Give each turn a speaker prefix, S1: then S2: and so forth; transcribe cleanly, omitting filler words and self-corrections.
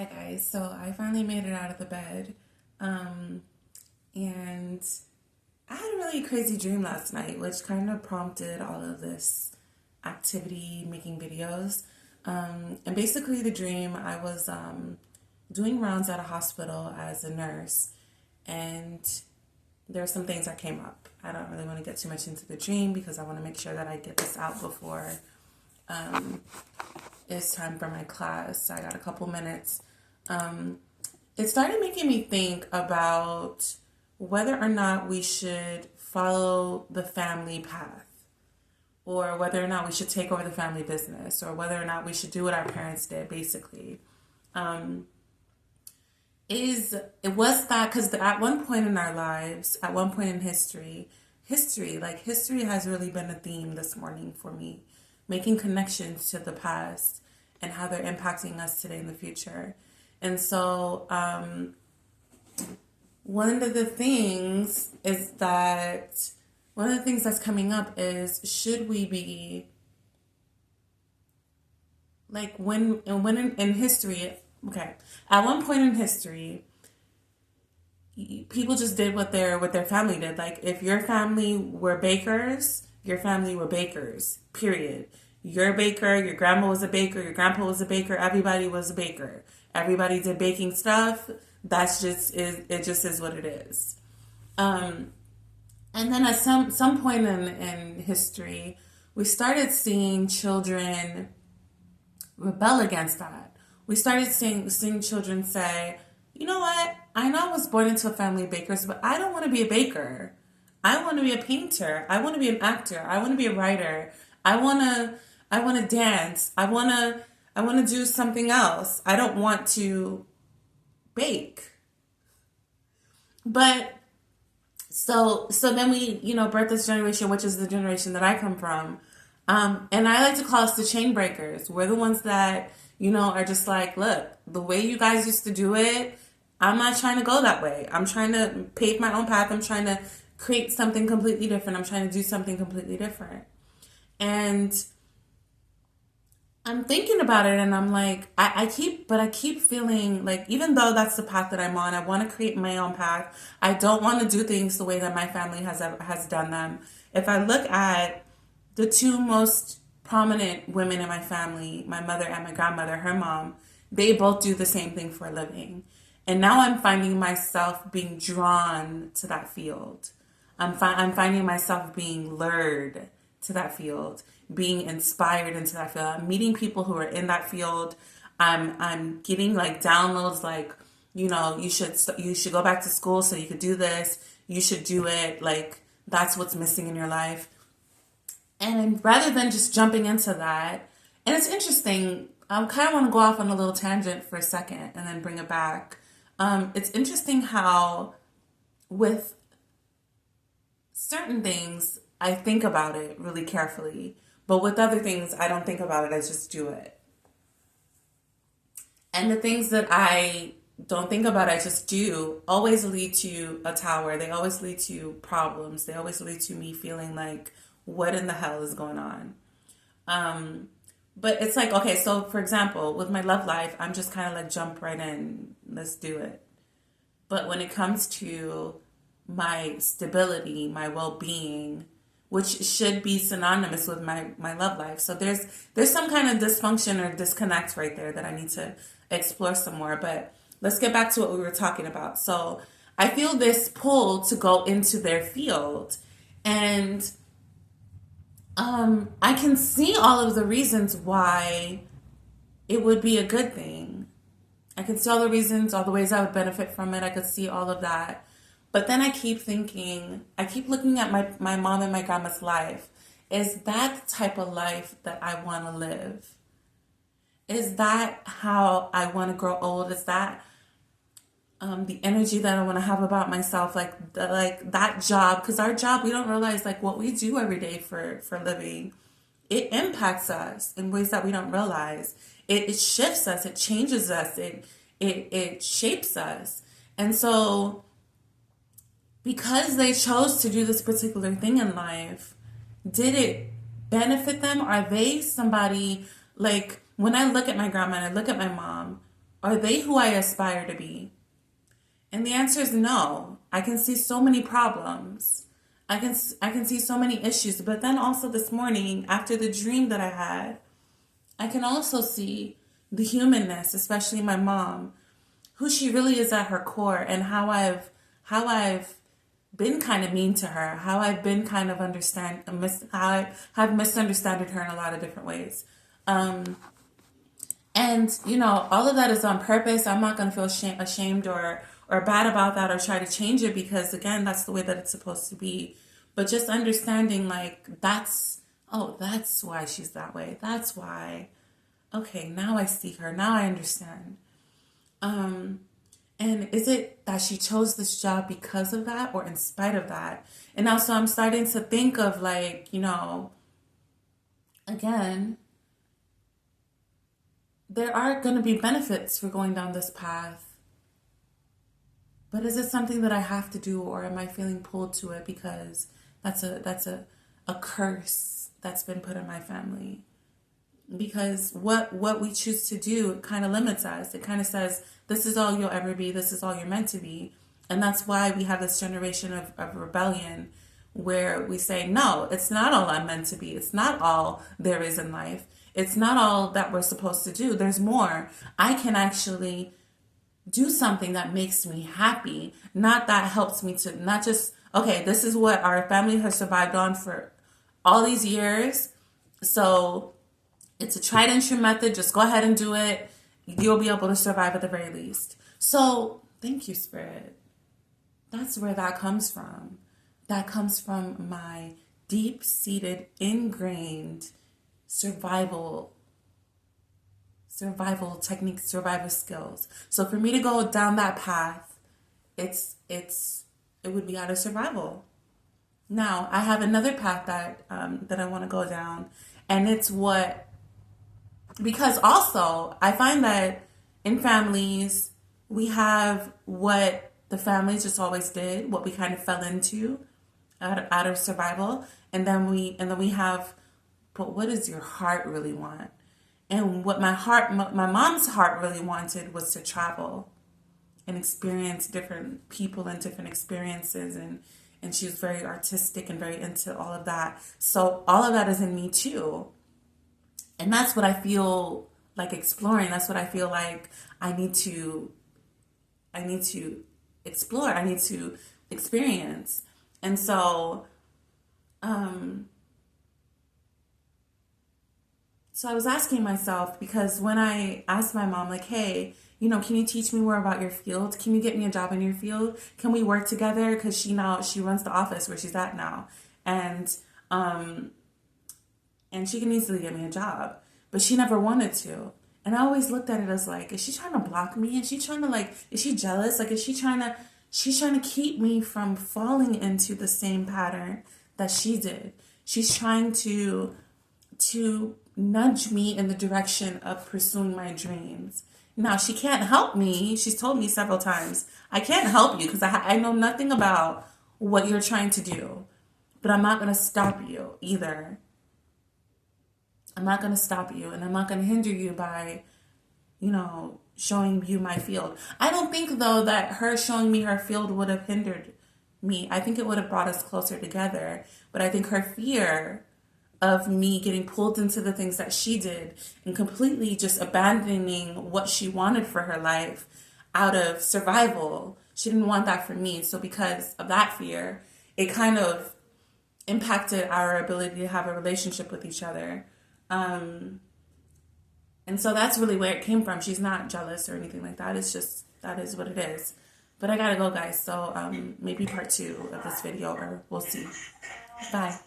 S1: Hi guys, so I finally made it out of the bed. And I had a really crazy dream last night, which kind of prompted all of this activity making videos. And basically, the dream I was doing rounds at a hospital as a nurse, and there are some things that came up. I don't really want to get too much into the dream because I want to make sure that I get this out before it's time for my class. I got a couple minutes. It started making me think about whether or not we should follow the family path, or whether or not we should take over the family business, or whether or not we should do what our parents did, basically. It was that because at one point in our lives, at one point in history has really been a theme this morning for me, making connections to the past and how they're impacting us today in the future. And so, one of the things is that one of the things that's coming up is, should we be like when in history? Okay, at one point in history, people just did what their family did. Like, if your family were bakers, your family were bakers. Period. You're a baker. Your grandma was a baker. Your grandpa was a baker. Everybody was a baker. Everybody did baking stuff. That's just is it just is what it is. Um, and then at some point in history, we started seeing children rebel against that. We started seeing children say, you know what? I know I was born into a family of bakers, but I don't want to be a baker. I want to be a painter. I want to be an actor. I want to be a writer. I want to I want to dance. I want to do something else. I don't want to bake. But so then we, birth this generation, which is the generation that I come from. And I like to call us the chain breakers. We're the ones that, are just like, look, the way you guys used to do it, I'm not trying to go that way. I'm trying to pave my own path. I'm trying to create something completely different. I'm trying to do something completely different. And I'm thinking about it, and I'm like, I keep feeling like, even though that's the path that I'm on, I want to create my own path. I don't want to do things the way that my family has done them. If I look at the two most prominent women in my family, my mother and my grandmother, her mom, they both do the same thing for a living. And now I'm finding myself being drawn to that field. I'm finding myself being lured to that field, being inspired into that field. I'm meeting people who are in that field. I'm getting like downloads like, you should go back to school so you could do this. You should do it. Like, that's what's missing in your life. And rather than just jumping into that, and it's interesting, I kind of want to go off on a little tangent for a second and then bring it back. It's interesting how with certain things, I think about it really carefully, but with other things, I don't think about it. I just do it. And the things that I don't think about, I just do, always lead to a tower. They always lead to problems. They always lead to me feeling like, what in the hell is going on? But it's like, okay, so for example, with my love life, I'm just kind of like, jump right in, let's do it. But when it comes to my stability, my well-being, which should be synonymous with my love life. So there's some kind of dysfunction or disconnect right there that I need to explore some more. But let's get back to what we were talking about. So I feel this pull to go into their field, and I can see all of the reasons why it would be a good thing. I can see all the reasons, all the ways I would benefit from it. I could see all of that. But then I keep thinking, I keep looking at my mom and my grandma's life. Is that the type of life that I want to live? Is that how I want to grow old? Is that the energy that I want to have about myself? Like that job? Because our job, we don't realize like what we do every day for a living. It impacts us in ways that we don't realize. It shifts us. It changes us. It shapes us. And so, because they chose to do this particular thing in life, did it benefit them? Are they somebody, like, when I look at my grandma and I look at my mom, Are they who I aspire to be? And the answer is no. I can see so many problems. I can see so many issues. But then also this morning, after the dream that I had, I can also see the humanness, especially my mom, who she really is at her core, and how I've been kind of mean to her, how I've been kind of how I have misunderstood her in a lot of different ways. And all of that is on purpose. I'm not going to feel ashamed or bad about that or try to change it, because again, that's the way that it's supposed to be. But just understanding, like, that's why she's that way. That's why. Okay, now I see her. Now I understand. And is it that she chose this job because of that or in spite of that? And also I'm starting to think of, like, again, there are going to be benefits for going down this path. But is it something that I have to do, or am I feeling pulled to it because that's a curse that's been put on my family? Because what we choose to do kind of limits us. It kind of says, this is all you'll ever be, this is all you're meant to be. And that's why we have this generation of rebellion, where we say, no, it's not all I'm meant to be. It's not all there is in life. It's not all that we're supposed to do. There's more. I can actually do something that makes me happy, not that helps me to, not just, okay, this is what our family has survived on for all these years. So it's a tried and true method. Just go ahead and do it. You'll be able to survive at the very least. So thank you, Spirit. That's where that comes from. That comes from my deep-seated, ingrained survival techniques, survival skills. So for me to go down that path, it would be out of survival. Now I have another path that I want to go down, and it's because also I find that in families we have what the families just always did, what we kind of fell into out of survival, and then we have, but what does your heart really want? And what my mom's heart really wanted was to travel and experience different people and different experiences, and she was very artistic and very into all of that. So all of that is in me too. And that's what I feel like exploring. That's what I feel like I need to explore. I need to experience. And so, so I was asking myself, because when I asked my mom, like, hey, can you teach me more about your field? Can you get me a job in your field? Can we work together? Because she runs the office where she's at now. And she can easily get me a job, but she never wanted to. And I always looked at it as like, is she trying to block me? Is she trying to, is she jealous? Like, she's trying to keep me from falling into the same pattern that she did. She's trying to nudge me in the direction of pursuing my dreams. Now, she can't help me. She's told me several times, I can't help you because I know nothing about what you're trying to do, but I'm not going to stop you either. I'm not going to stop you, and I'm not going to hinder you by, showing you my field. I don't think, though, that her showing me her field would have hindered me. I think it would have brought us closer together. But I think her fear of me getting pulled into the things that she did and completely just abandoning what she wanted for her life out of survival, she didn't want that for me. So because of that fear, it kind of impacted our ability to have a relationship with each other. And so that's really where it came from. She's not jealous or anything like that. It's just, that is what it is. But I gotta go, guys. So maybe part 2 of this video, or we'll see. Bye.